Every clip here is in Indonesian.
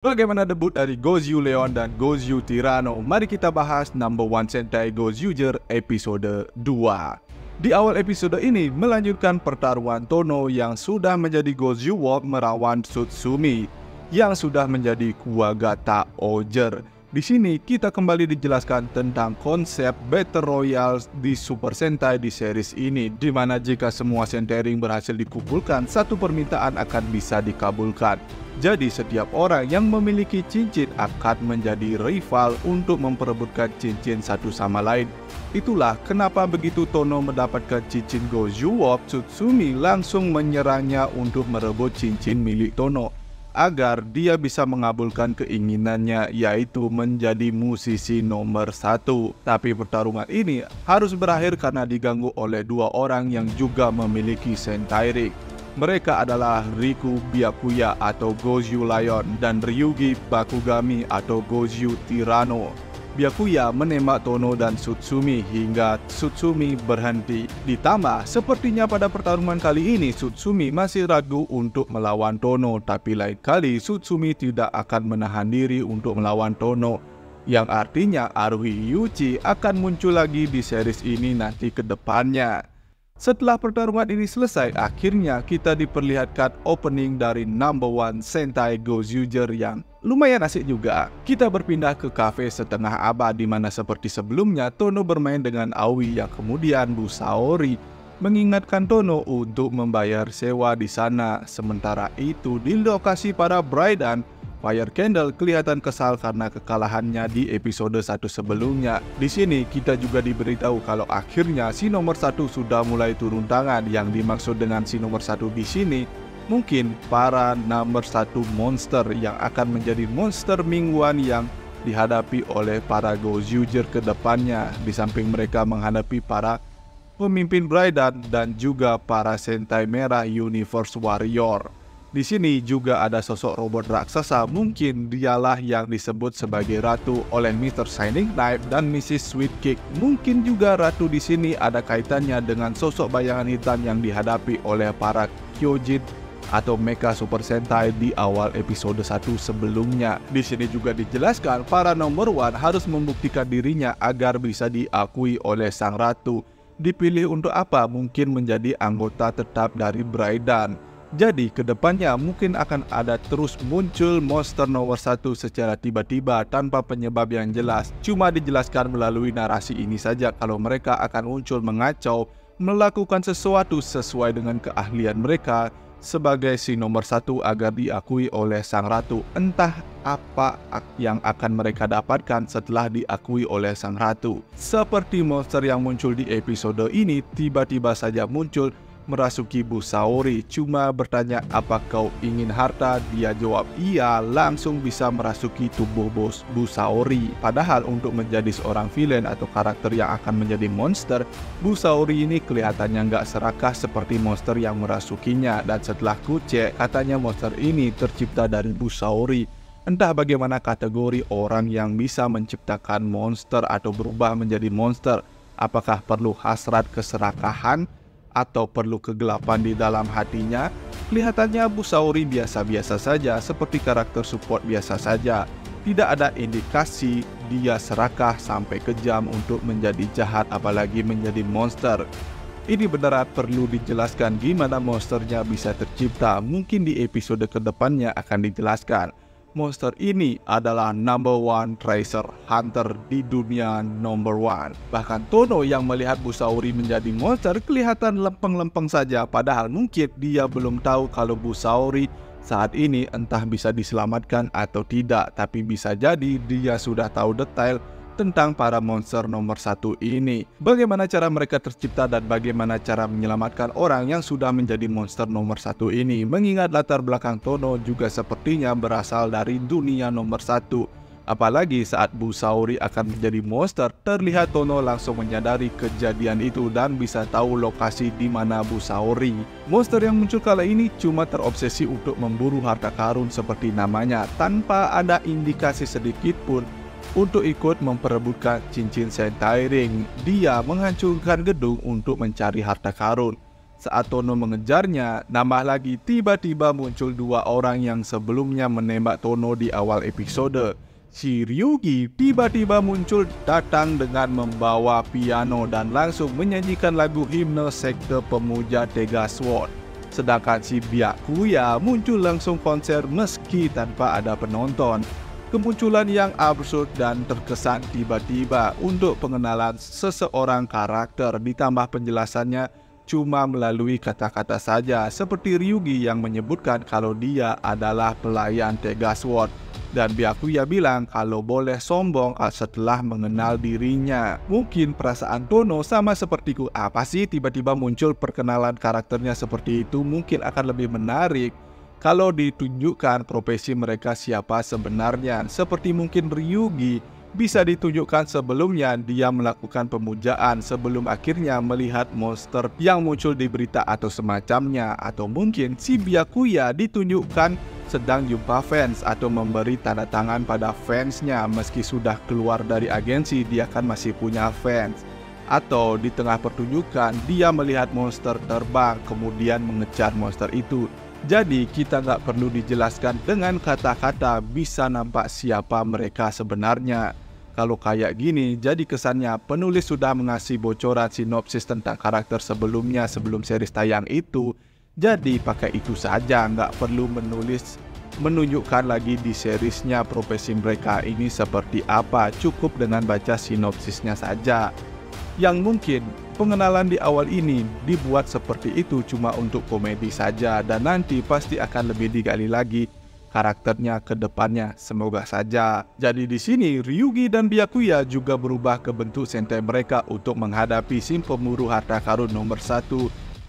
Bagaimana debut dari Gozu Leon dan Gozu Tyranno? Mari kita bahas number one Sentai Gozyuger episode 2. Di awal episode ini melanjutkan pertarungan Tono yang sudah menjadi Gozu Wolf melawan Tsutsumi yang sudah menjadi Kuwagata Oger. Di sini kita kembali dijelaskan tentang konsep Battle Royale di Super Sentai di series ini, di mana jika semua Sentai Ring berhasil dikumpulkan, satu permintaan akan bisa dikabulkan. Jadi setiap orang yang memiliki cincin akan menjadi rival untuk memperebutkan cincin satu sama lain. Itulah kenapa begitu Tono mendapatkan cincin Gozu Wolf, Tsutsumi langsung menyerangnya untuk merebut cincin milik Tono agar dia bisa mengabulkan keinginannya, yaitu menjadi musisi nomor 1. Tapi pertarungan ini harus berakhir karena diganggu oleh dua orang yang juga memiliki Sentai Ring. Mereka adalah Riku Byakuya atau Gozu Lion dan Ryugi Bakugami atau Gozu Tyranno. Byakuya menembak Tono dan Tsutsumi hingga Tsutsumi berhenti. Ditambah, sepertinya pada pertarungan kali ini Tsutsumi masih ragu untuk melawan Tono, tapi lain kali Tsutsumi tidak akan menahan diri untuk melawan Tono, yang artinya Aruhi Yuchi akan muncul lagi di series ini nanti ke depannya. Setelah pertarungan ini selesai, akhirnya kita diperlihatkan opening dari number one Sentai Gozyuger yang lumayan asik juga. Kita berpindah ke kafe setengah abad di mana seperti sebelumnya Tono bermain dengan Aoi, yang kemudian Bu Saori mengingatkan Tono untuk membayar sewa di sana. Sementara itu di lokasi para Braidan, Fire Candle kelihatan kesal karena kekalahannya di episode 1 sebelumnya. Di sini kita juga diberitahu kalau akhirnya si nomor 1 sudah mulai turun tangan. Yang dimaksud dengan si nomor 1 di sini mungkin para nomor 1 monster yang akan menjadi monster mingguan yang dihadapi oleh para Gozyuger ke depannya. Di samping mereka menghadapi para pemimpin Braidan dan juga para Sentai Merah Universe Warrior. Di sini juga ada sosok robot raksasa, mungkin dialah yang disebut sebagai ratu oleh Mr. Shining Knife dan Mrs. Sweet Kick. Mungkin juga ratu di sini ada kaitannya dengan sosok bayangan hitam yang dihadapi oleh para Kyojin atau Mecha Super Sentai di awal episode 1 sebelumnya. Di sini juga dijelaskan para number one harus membuktikan dirinya agar bisa diakui oleh sang ratu. Dipilih untuk apa? Mungkin menjadi anggota tetap dari Braidan. Jadi kedepannya mungkin akan ada terus muncul monster nomor 1 secara tiba-tiba tanpa penyebab yang jelas. Cuma dijelaskan melalui narasi ini saja kalau mereka akan muncul mengacau, melakukan sesuatu sesuai dengan keahlian mereka sebagai si nomor 1 agar diakui oleh sang ratu. Entah apa yang akan mereka dapatkan setelah diakui oleh sang ratu. Seperti monster yang muncul di episode ini tiba-tiba saja muncul merasuki Bu Saori, cuma bertanya apa kau ingin harta, dia jawab iya, langsung bisa merasuki tubuh bos Bu Saori. Padahal untuk menjadi seorang villain atau karakter yang akan menjadi monster, Bu Saori ini kelihatannya nggak serakah seperti monster yang merasukinya. Dan setelah kucek, katanya monster ini tercipta dari Bu Saori. Entah bagaimana kategori orang yang bisa menciptakan monster atau berubah menjadi monster. Apakah perlu hasrat keserakahan atau perlu kegelapan di dalam hatinya? Kelihatannya Bu Saori biasa-biasa saja, seperti karakter support biasa saja. Tidak ada indikasi dia serakah sampai kejam untuk menjadi jahat apalagi menjadi monster. Ini benar perlu dijelaskan gimana monsternya bisa tercipta. Mungkin di episode kedepannya akan dijelaskan. Monster ini adalah number one treasure hunter di dunia number one. Bahkan Tono yang melihat Bu Saori menjadi monster kelihatan lempeng-lempeng saja. Padahal mungkin dia belum tahu kalau Bu Saori saat ini entah bisa diselamatkan atau tidak. Tapi bisa jadi dia sudah tahu detail tentang para monster nomor 1 ini. Bagaimana cara mereka tercipta dan bagaimana cara menyelamatkan orang yang sudah menjadi monster nomor 1 ini. Mengingat latar belakang Tono juga sepertinya berasal dari dunia nomor 1. Apalagi saat Bu Saori akan menjadi monster, terlihat Tono langsung menyadari kejadian itu dan bisa tahu lokasi di mana Bu Saori. Monster yang muncul kala ini cuma terobsesi untuk memburu harta karun seperti namanya, tanpa ada indikasi sedikit pun untuk ikut memperebutkan cincin Sentai Ring. Dia menghancurkan gedung untuk mencari harta karun. Saat Tono mengejarnya, nambah lagi tiba-tiba muncul dua orang yang sebelumnya menembak Tono di awal episode. Si Ryugi tiba-tiba muncul datang dengan membawa piano dan langsung menyanyikan lagu himne sekte pemuja Tega Sword. Sedangkan si Byakuya muncul langsung konser meski tanpa ada penonton. Kemunculan yang absurd dan terkesan tiba-tiba untuk pengenalan seseorang karakter ditambah penjelasannya cuma melalui kata-kata saja seperti Ryugi yang menyebutkan kalau dia adalah pelayan Tega Sword. Dan Byakuya bilang kalau boleh sombong setelah mengenal dirinya. Mungkin perasaan Tono sama sepertiku, apa sih tiba-tiba muncul perkenalan karakternya seperti itu, mungkin akan lebih menarik kalau ditunjukkan profesi mereka siapa sebenarnya. Seperti mungkin Ryugi bisa ditunjukkan sebelumnya dia melakukan pemujaan sebelum akhirnya melihat monster yang muncul di berita atau semacamnya. Atau mungkin si Byakuya ditunjukkan sedang jumpa fans atau memberi tanda tangan pada fansnya meski sudah keluar dari agensi dia kan masih punya fans. Atau di tengah pertunjukan dia melihat monster terbang kemudian mengejar monster itu. Jadi kita nggak perlu dijelaskan dengan kata-kata, bisa nampak siapa mereka sebenarnya. Kalau kayak gini, jadi kesannya penulis sudah mengasih bocoran sinopsis tentang karakter sebelumnya sebelum series tayang itu. Jadi pakai itu saja, nggak perlu menunjukkan lagi di seriesnya profesi mereka ini seperti apa. Cukup dengan baca sinopsisnya saja. Yang mungkin pengenalan di awal ini dibuat seperti itu cuma untuk komedi saja dan nanti pasti akan lebih digali lagi karakternya ke depannya, semoga saja. Jadi di sini Ryugi dan Byakuya juga berubah ke bentuk sentai mereka untuk menghadapi si pemburu harta karun nomor 1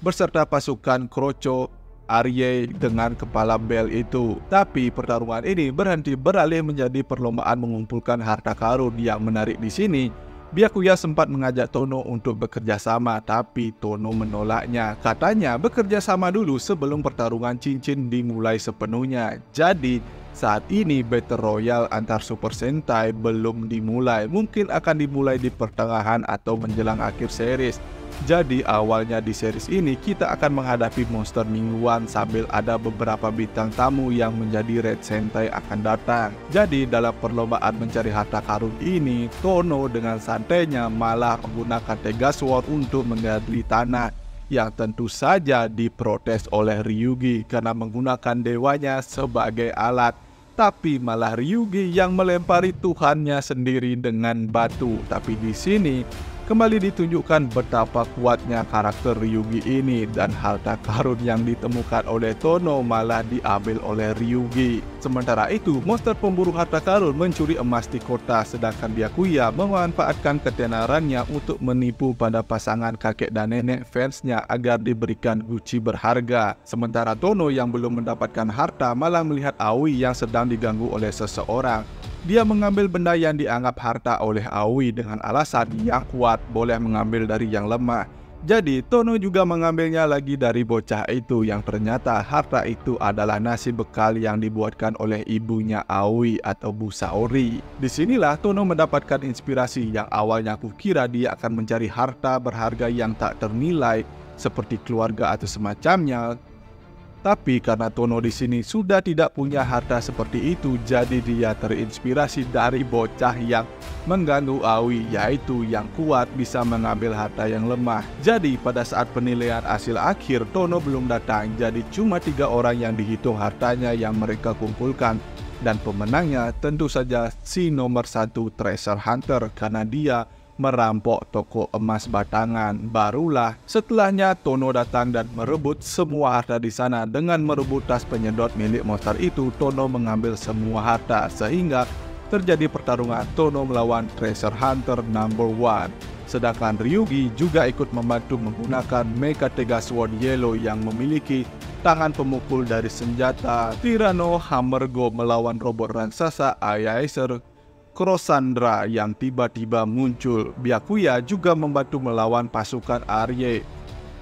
beserta pasukan Kroco Arye dengan kepala bel itu. Tapi pertarungan ini beralih menjadi perlombaan mengumpulkan harta karun. Yang menarik di sini, Byakuya sempat mengajak Tono untuk bekerja sama, tapi Tono menolaknya. Katanya bekerja sama dulu sebelum pertarungan cincin dimulai sepenuhnya. Jadi saat ini Battle Royale antar Super Sentai belum dimulai. Mungkin akan dimulai di pertengahan atau menjelang akhir series. Jadi awalnya di series ini kita akan menghadapi monster mingguan sambil ada beberapa bintang tamu yang menjadi Red Sentai akan datang. Jadi dalam perlombaan mencari harta karun ini, Tono dengan santainya malah menggunakan Tega Sword untuk menggali tanah, yang tentu saja diprotes oleh Ryugi karena menggunakan dewanya sebagai alat. Tapi malah Ryugi yang melempari Tuhannya sendiri dengan batu. Tapi di sini kembali ditunjukkan betapa kuatnya karakter Ryugi ini dan harta karun yang ditemukan oleh Tono malah diambil oleh Ryugi. Sementara itu, monster pemburu harta karun mencuri emas di kota, sedangkan Byakuya memanfaatkan ketenarannya untuk menipu pada pasangan kakek dan nenek fansnya agar diberikan guci berharga. Sementara Tono yang belum mendapatkan harta malah melihat Aoi yang sedang diganggu oleh seseorang. Dia mengambil benda yang dianggap harta oleh Aoi dengan alasan yang kuat boleh mengambil dari yang lemah. Jadi Tono juga mengambilnya lagi dari bocah itu yang ternyata harta itu adalah nasi bekal yang dibuatkan oleh ibunya Aoi atau Bu Saori. Disinilah Tono mendapatkan inspirasi yang awalnya aku kira dia akan mencari harta berharga yang tak ternilai seperti keluarga atau semacamnya. Tapi karena Tono di sini sudah tidak punya harta seperti itu, jadi dia terinspirasi dari bocah yang mengganggu Aoi, yaitu yang kuat bisa mengambil harta yang lemah. Jadi pada saat penilaian hasil akhir, Tono belum datang, jadi cuma 3 orang yang dihitung hartanya yang mereka kumpulkan. Dan pemenangnya tentu saja si nomor 1 Treasure Hunter karena dia merampok toko emas batangan. Barulah setelahnya Tono datang dan merebut semua harta di sana. Dengan merebut tas penyedot milik monster itu, Tono mengambil semua harta sehingga terjadi pertarungan Tono melawan Treasure Hunter number 1. Sedangkan Ryugi juga ikut membantu menggunakan Mecha Tega Sword Yellow yang memiliki tangan pemukul dari senjata Tyranno Hammergo melawan robot raksasa Aiaiser Crosandra yang tiba-tiba muncul. Byakuya juga membantu melawan pasukan Arye.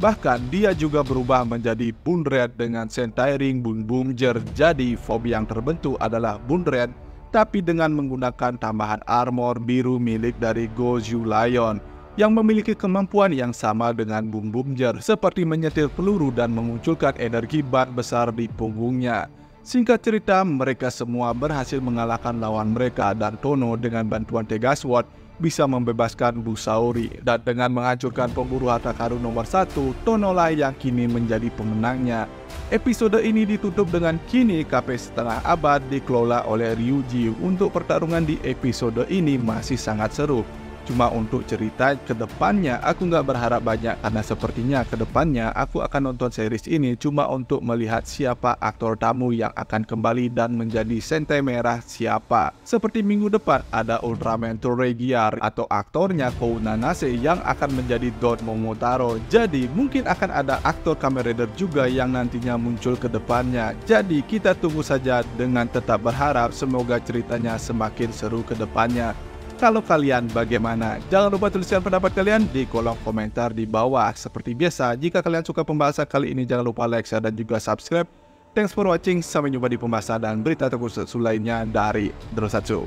Bahkan dia juga berubah menjadi Bunred dengan Sentai Ring Bun Bumjer. Jadi fob yang terbentuk adalah Bunred, tapi dengan menggunakan tambahan armor biru milik dari Goju Lion. yang memiliki kemampuan yang sama dengan Boom Boomjer, seperti menyetir peluru dan memunculkan energi ban besar di punggungnya. Singkat cerita, mereka semua berhasil mengalahkan lawan mereka dan Tono dengan bantuan Tegasword bisa membebaskan Busauri. Dan dengan menghancurkan pemburu harta karun nomor 1, Tono lah yang kini menjadi pemenangnya. Episode ini ditutup dengan kini KP setengah abad dikelola oleh Ryuji. Untuk pertarungan di episode ini masih sangat seru. Cuma untuk cerita ke depannya aku nggak berharap banyak, karena sepertinya ke depannya aku akan nonton series ini cuma untuk melihat siapa aktor tamu yang akan kembali dan menjadi Sentai Merah siapa. Seperti minggu depan ada Ultraman Toregiar atau aktornya Kou Nanase yang akan menjadi Don Momotaro. Jadi mungkin akan ada aktor Kamen Rider juga yang nantinya muncul ke depannya. Jadi kita tunggu saja dengan tetap berharap semoga ceritanya semakin seru ke depannya. Kalau kalian bagaimana? Jangan lupa tuliskan pendapat kalian di kolom komentar di bawah. Seperti biasa, jika kalian suka pembahasan kali ini jangan lupa like, share, dan juga subscribe. Thanks for watching, sampai jumpa di pembahasan dan berita terkhusus lainnya dari Drosatsu.